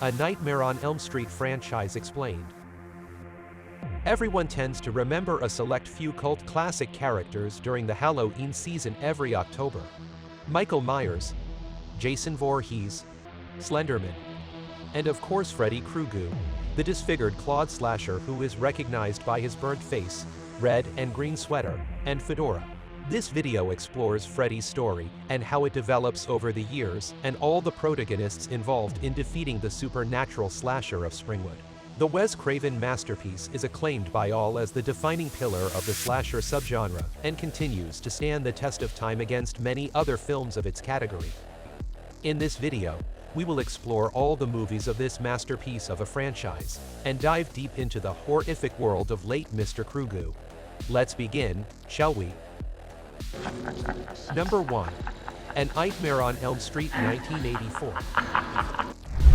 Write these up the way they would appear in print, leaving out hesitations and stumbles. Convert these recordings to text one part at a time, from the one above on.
A Nightmare on Elm Street franchise explained. Everyone tends to remember a select few cult classic characters during the Halloween season every October. Michael Myers, Jason Voorhees, Slenderman, and of course Freddy Krueger, the disfigured clawed slasher who is recognized by his burnt face, red and green sweater, and fedora. This video explores Freddy's story and how it develops over the years and all the protagonists involved in defeating the supernatural slasher of Springwood. The Wes Craven masterpiece is acclaimed by all as the defining pillar of the slasher subgenre and continues to stand the test of time against many other films of its category. In this video, we will explore all the movies of this masterpiece of a franchise and dive deep into the horrific world of late Mr. Krueger. Let's begin, shall we? Number 1. A Nightmare on Elm Street 1984.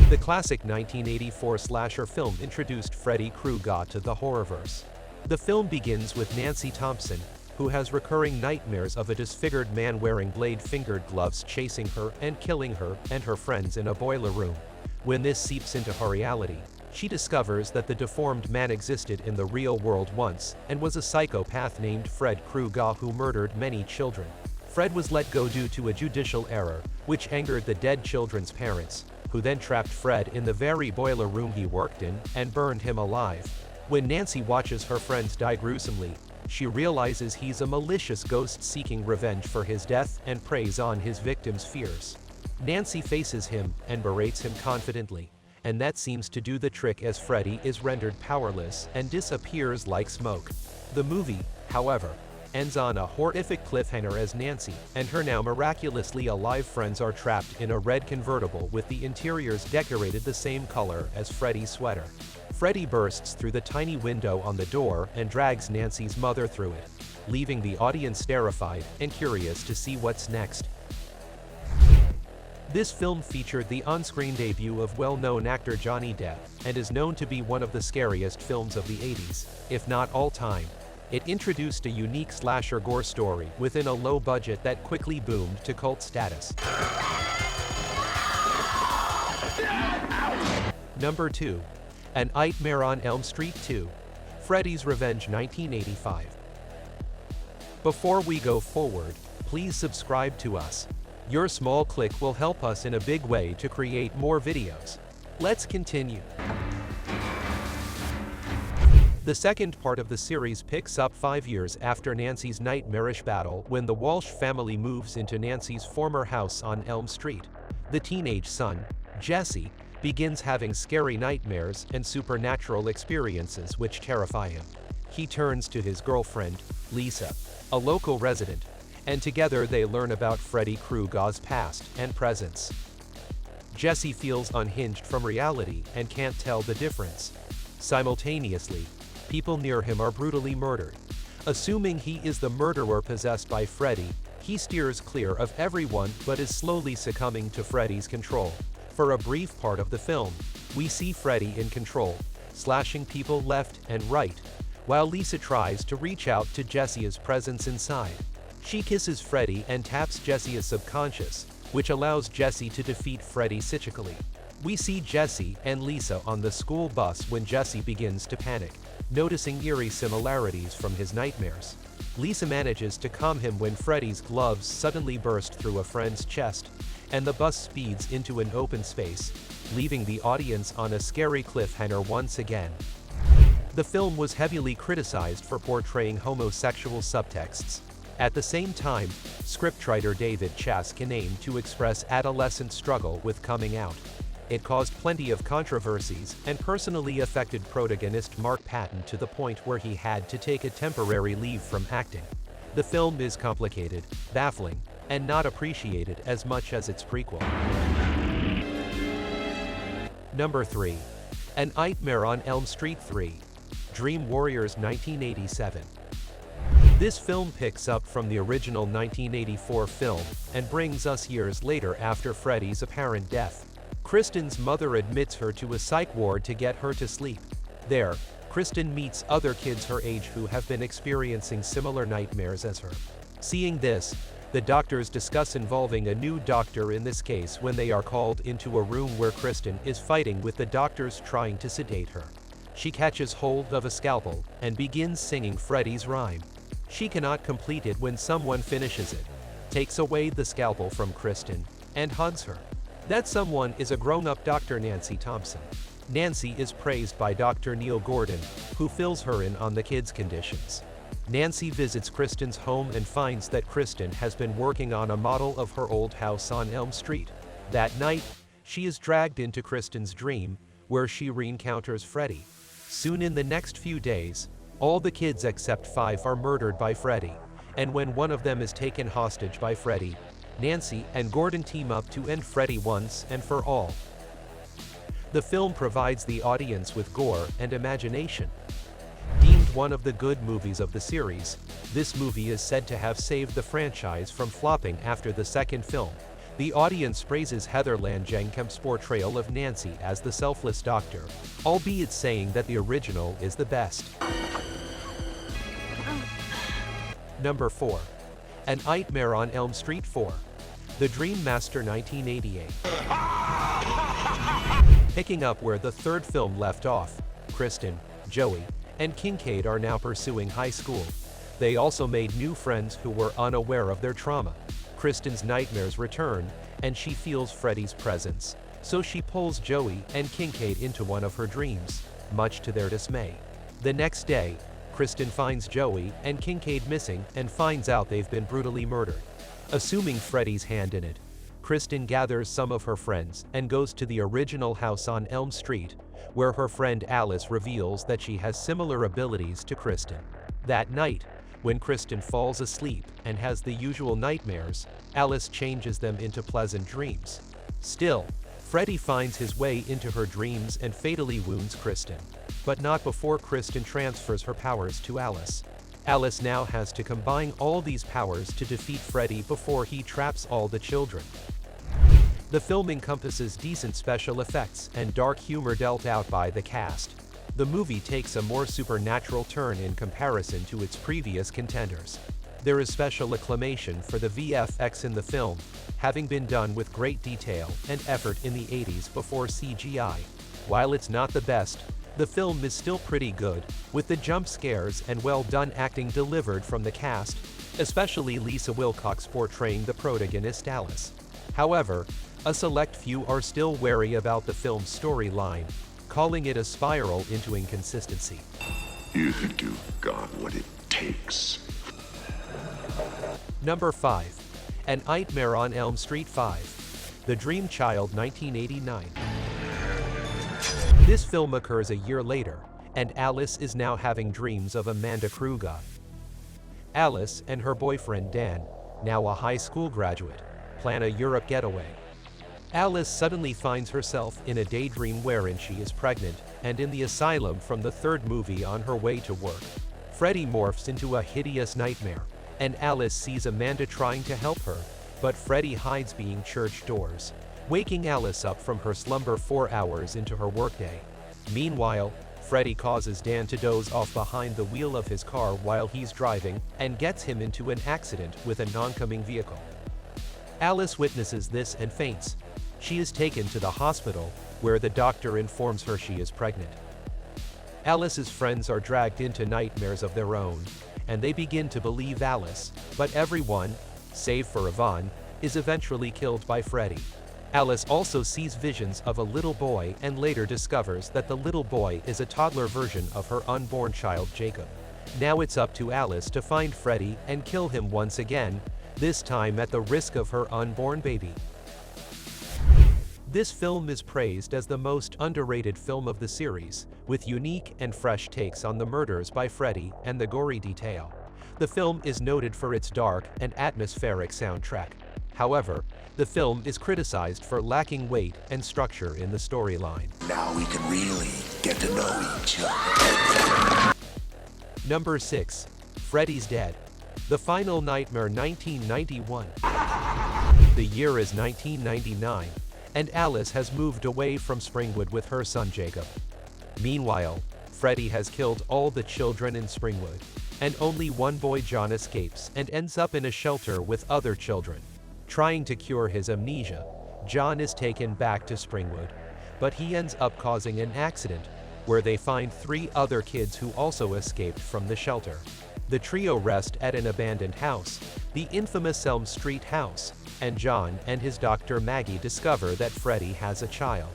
The classic 1984 slasher film introduced Freddy Krueger to the horrorverse. The film begins with Nancy Thompson, who has recurring nightmares of a disfigured man wearing blade-fingered gloves chasing her and killing her and her friends in a boiler room. When this seeps into her reality, she discovers that the deformed man existed in the real world once and was a psychopath named Fred Krueger who murdered many children. Fred was let go due to a judicial error, which angered the dead children's parents, who then trapped Fred in the very boiler room he worked in and burned him alive. When Nancy watches her friends die gruesomely, she realizes he's a malicious ghost seeking revenge for his death and preys on his victims' fears. Nancy faces him and berates him confidently, and that seems to do the trick as Freddy is rendered powerless and disappears like smoke. The movie, however, ends on a horrific cliffhanger as Nancy and her now miraculously alive friends are trapped in a red convertible with the interiors decorated the same color as Freddy's sweater. Freddy bursts through the tiny window on the door and drags Nancy's mother through it, leaving the audience terrified and curious to see what's next. This film featured the on-screen debut of well-known actor Johnny Depp and is known to be one of the scariest films of the 80s, if not all time. It introduced a unique slasher gore story within a low budget that quickly boomed to cult status. Number 2. A Nightmare on Elm Street 2. Freddy's Revenge 1985. Before we go forward, please subscribe to us. Your small click will help us in a big way to create more videos. Let's continue. The second part of the series picks up 5 years after Nancy's nightmarish battle when the Walsh family moves into Nancy's former house on Elm Street. The teenage son, Jesse, begins having scary nightmares and supernatural experiences which terrify him. He turns to his girlfriend, Lisa, a local resident, and together they learn about Freddy Krueger's past and presence. Jesse feels unhinged from reality and can't tell the difference. Simultaneously, people near him are brutally murdered. Assuming he is the murderer possessed by Freddy, he steers clear of everyone but is slowly succumbing to Freddy's control. For a brief part of the film, we see Freddy in control, slashing people left and right, while Lisa tries to reach out to Jesse's presence inside. She kisses Freddy and taps Jesse's subconscious, which allows Jesse to defeat Freddy psychically. We see Jesse and Lisa on the school bus when Jesse begins to panic, noticing eerie similarities from his nightmares. Lisa manages to calm him when Freddy's gloves suddenly burst through a friend's chest, and the bus speeds into an open space, leaving the audience on a scary cliffhanger once again. The film was heavily criticized for portraying homosexual subtexts. At the same time, scriptwriter David Chaskin aimed to express adolescent struggle with coming out. It caused plenty of controversies and personally affected protagonist Mark Patton to the point where he had to take a temporary leave from acting. The film is complicated, baffling, and not appreciated as much as its prequel. Number 3. A Nightmare on Elm Street 3. Dream Warriors 1987. This film picks up from the original 1984 film and brings us years later after Freddy's apparent death. Kristen's mother admits her to a psych ward to get her to sleep. There, Kristen meets other kids her age who have been experiencing similar nightmares as her. Seeing this, The doctors discuss involving a new doctor in this case when they are called into a room where Kristen is fighting with the doctors trying to sedate her. She catches hold of a scalpel and begins singing Freddy's rhyme. She cannot complete it when someone finishes it, takes away the scalpel from Kristen, and hugs her. That someone is a grown-up Dr. Nancy Thompson. Nancy is praised by Dr. Neil Gordon, who fills her in on the kids' conditions. Nancy visits Kristen's home and finds that Kristen has been working on a model of her old house on Elm Street. That night, she is dragged into Kristen's dream, where she re-encounters Freddy. Soon in the next few days, all the kids except 5 are murdered by Freddy, and when one of them is taken hostage by Freddy, Nancy and Gordon team up to end Freddy once and for all. The film provides the audience with gore and imagination. Deemed one of the good movies of the series, this movie is said to have saved the franchise from flopping after the second film. The audience praises Heather Langenkamp's portrayal of Nancy as the selfless doctor, albeit saying that the original is the best. Number 4. A Nightmare on Elm Street 4. The Dream Master 1988. Picking up where the third film left off, Kristen, Joey, and Kincaid are now pursuing high school. They also made new friends who were unaware of their trauma. Kristen's nightmares return, and she feels Freddy's presence, so she pulls Joey and Kincaid into one of her dreams, much to their dismay. The next day, Kristen finds Joey and Kincaid missing and finds out they've been brutally murdered. Assuming Freddy's hand in it, Kristen gathers some of her friends and goes to the original house on Elm Street, where her friend Alice reveals that she has similar abilities to Kristen. That night, when Kristen falls asleep and has the usual nightmares, Alice changes them into pleasant dreams. Still, Freddy finds his way into her dreams and fatally wounds Kristen, but not before Kristen transfers her powers to Alice. Alice now has to combine all these powers to defeat Freddy before he traps all the children. The film encompasses decent special effects and dark humor dealt out by the cast. The movie takes a more supernatural turn in comparison to its previous contenders. There is special acclamation for the VFX in the film, having been done with great detail and effort in the 80s before CGI. While it's not the best, the film is still pretty good, with the jump scares and well-done acting delivered from the cast, especially Lisa Wilcox portraying the protagonist Alice. However, a select few are still wary about the film's storyline, calling it a spiral into inconsistency. You think you've got what it takes. Number 5. A Nightmare on Elm Street 5. The Dream Child 1989. This film occurs a year later, and Alice is now having dreams of Amanda Krueger. Alice and her boyfriend Dan, now a high school graduate, plan a Europe getaway. Alice suddenly finds herself in a daydream wherein she is pregnant and in the asylum from the third movie on her way to work. Freddy morphs into a hideous nightmare, and Alice sees Amanda trying to help her, but Freddy hides behind church doors, waking Alice up from her slumber 4 hours into her workday. Meanwhile, Freddy causes Dan to doze off behind the wheel of his car while he's driving and gets him into an accident with an oncoming vehicle. Alice witnesses this and faints. She is taken to the hospital, where the doctor informs her she is pregnant. Alice's friends are dragged into nightmares of their own, and they begin to believe Alice, but everyone, save for Yvonne, is eventually killed by Freddy. Alice also sees visions of a little boy and later discovers that the little boy is a toddler version of her unborn child Jacob. Now it's up to Alice to find Freddy and kill him once again, this time at the risk of her unborn baby. This film is praised as the most underrated film of the series, with unique and fresh takes on the murders by Freddy and the gory detail. The film is noted for its dark and atmospheric soundtrack. However, the film is criticized for lacking weight and structure in the storyline. Now we can really get to know each other. Number 6. Freddy's Dead. The Final Nightmare 1991. The year is 1999, and Alice has moved away from Springwood with her son Jacob. Meanwhile, Freddy has killed all the children in Springwood. and only one boy, John, escapes and ends up in a shelter with other children. Trying to cure his amnesia, John is taken back to Springwood, but he ends up causing an accident where they find 3 other kids who also escaped from the shelter. The trio rest at an abandoned house, the infamous Elm Street house, and John and his doctor Maggie discover that Freddy has a child.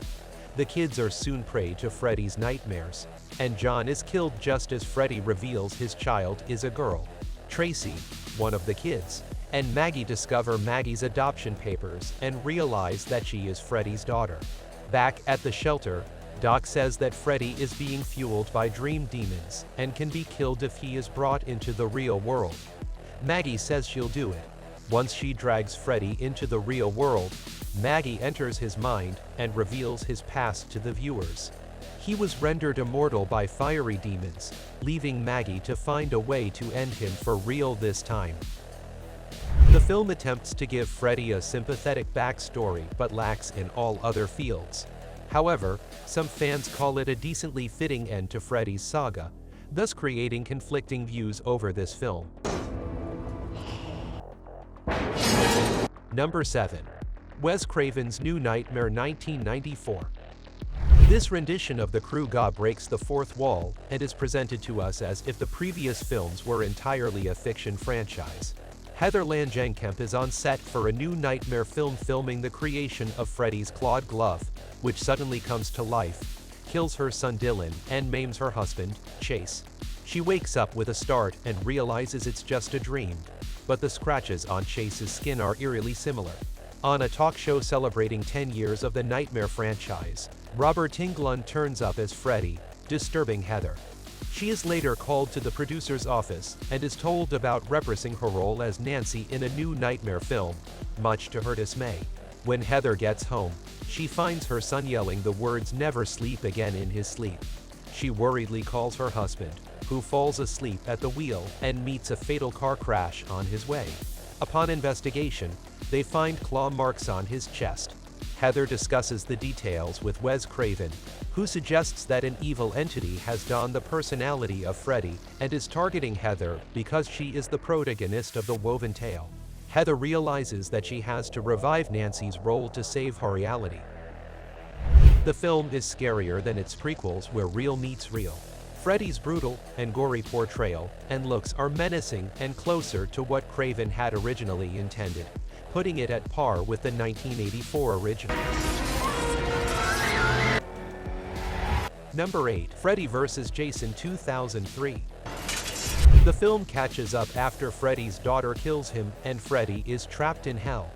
The kids are soon prey to Freddy's nightmares, and John is killed just as Freddy reveals his child is a girl. Tracy, one of the kids, and Maggie discover Maggie's adoption papers and realize that she is Freddy's daughter. Back at the shelter, Doc says that Freddy is being fueled by dream demons and can be killed if he is brought into the real world. Maggie says she'll do it. Once she drags Freddy into the real world, Maggie enters his mind and reveals his past to the viewers. He was rendered immortal by fiery demons, leaving Maggie to find a way to end him for real this time. The film attempts to give Freddy a sympathetic backstory but lacks in all other fields. However, some fans call it a decently fitting end to Freddy's saga, thus creating conflicting views over this film. Number 7. Wes Craven's New Nightmare 1994. This rendition of the Krueger breaks the fourth wall and is presented to us as if the previous films were entirely a fiction franchise. Heather Langenkamp is on set for a new Nightmare film filming the creation of Freddy's clawed glove, which suddenly comes to life, kills her son Dylan, and maims her husband, Chase. She wakes up with a start and realizes it's just a dream, but the scratches on Chase's skin are eerily similar. On a talk show celebrating 10 years of the Nightmare franchise, Robert Englund turns up as Freddy, disturbing Heather. She is later called to the producer's office and is told about reprising her role as Nancy in a new Nightmare film, much to her dismay. When Heather gets home, she finds her son yelling the words "never sleep again" in his sleep. She worriedly calls her husband, who falls asleep at the wheel and meets a fatal car crash on his way. Upon investigation, they find claw marks on his chest. Heather discusses the details with Wes Craven, who suggests that an evil entity has donned the personality of Freddy and is targeting Heather because she is the protagonist of the woven tale. Heather realizes that she has to revive Nancy's role to save her reality. The film is scarier than its prequels, where real meets real. Freddy's brutal and gory portrayal and looks are menacing and closer to what Craven had originally intended, putting it at par with the 1984 original. Number 8. Freddy vs. Jason 2003. The film catches up after Freddy's daughter kills him and Freddy is trapped in hell.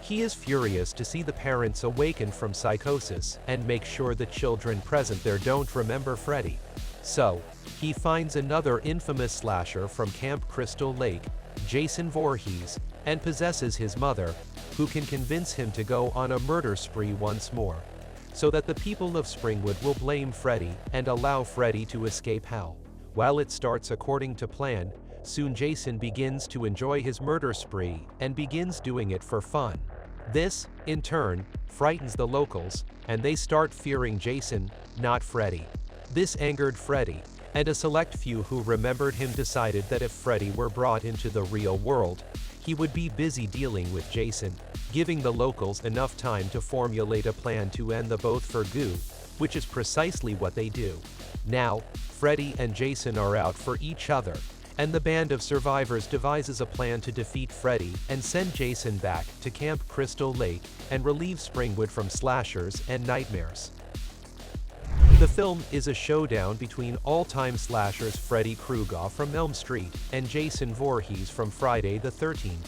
He is furious to see the parents awaken from psychosis and make sure the children present there don't remember Freddy. So, he finds another infamous slasher from Camp Crystal Lake, Jason Voorhees, and possesses his mother, who can convince him to go on a murder spree once more, so that the people of Springwood will blame Freddy and allow Freddy to escape hell. While it starts according to plan, soon Jason begins to enjoy his murder spree and begins doing it for fun. This, in turn, frightens the locals, and they start fearing Jason, not Freddy. This angered Freddy, and a select few who remembered him decided that if Freddy were brought into the real world, he would be busy dealing with Jason, giving the locals enough time to formulate a plan to end the both for good, which is precisely what they do. Now, Freddy and Jason are out for each other, and the band of survivors devises a plan to defeat Freddy and send Jason back to Camp Crystal Lake and relieve Springwood from slashers and nightmares. The film is a showdown between all-time slashers Freddy Krueger from Elm Street and Jason Voorhees from Friday the 13th.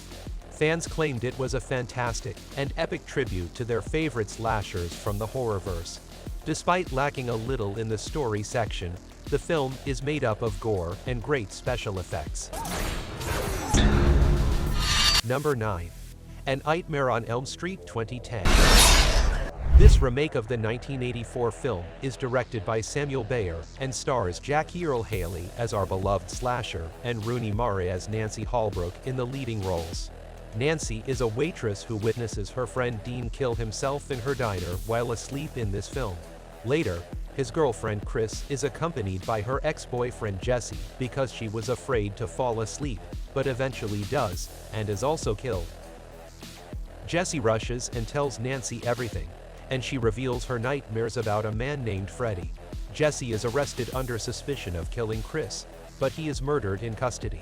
Fans claimed it was a fantastic and epic tribute to their favorite slashers from the horrorverse. Despite lacking a little in the story section, the film is made up of gore and great special effects. Number 9. A Nightmare on Elm Street 2010. This remake of the 1984 film is directed by Samuel Bayer and stars Jackie Earle Haley as our beloved slasher and Rooney Mara as Nancy Holbrook in the leading roles. Nancy is a waitress who witnesses her friend Dean kill himself in her diner while asleep in this film. Later, His girlfriend Chris is accompanied by her ex-boyfriend Jesse because she was afraid to fall asleep, but eventually does, and is also killed. Jesse rushes and tells Nancy everything, and she reveals her nightmares about a man named Freddy. Jesse is arrested under suspicion of killing Chris, but he is murdered in custody.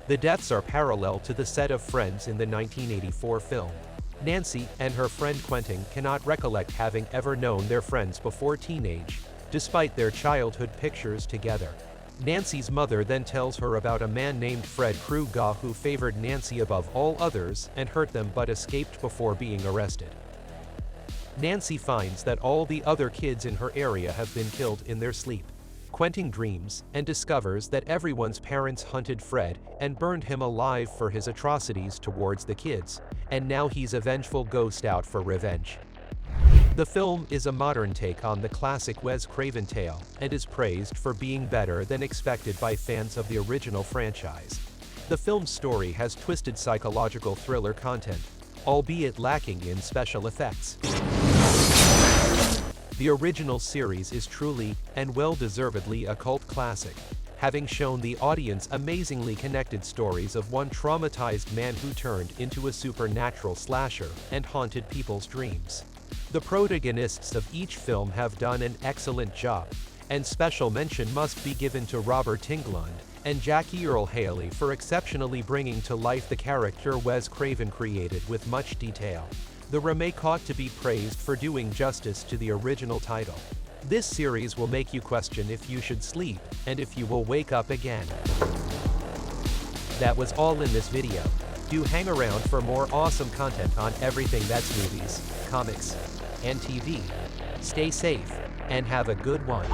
The deaths are parallel to the set of Friends in the 1984 film. Nancy and her friend Quentin cannot recollect having ever known their friends before teenage, despite their childhood pictures together. Nancy's mother then tells her about a man named Freddy Krueger who favored Nancy above all others and hurt them but escaped before being arrested. Nancy finds that all the other kids in her area have been killed in their sleep. Quentin dreams and discovers that everyone's parents hunted Fred and burned him alive for his atrocities towards the kids, and now he's a vengeful ghost out for revenge. The film is a modern take on the classic Wes Craven tale and is praised for being better than expected by fans of the original franchise. The film's story has twisted psychological thriller content, albeit lacking in special effects. The original series is truly, and well-deservedly, a cult classic, having shown the audience amazingly connected stories of one traumatized man who turned into a supernatural slasher and haunted people's dreams. The protagonists of each film have done an excellent job, and special mention must be given to Robert Englund and Jackie Earle Haley for exceptionally bringing to life the character Wes Craven created with much detail. The remake ought to be praised for doing justice to the original title. This series will make you question if you should sleep, and if you will wake up again. That was all in this video. Do hang around for more awesome content on everything that's movies, comics, and TV. Stay safe, and have a good one.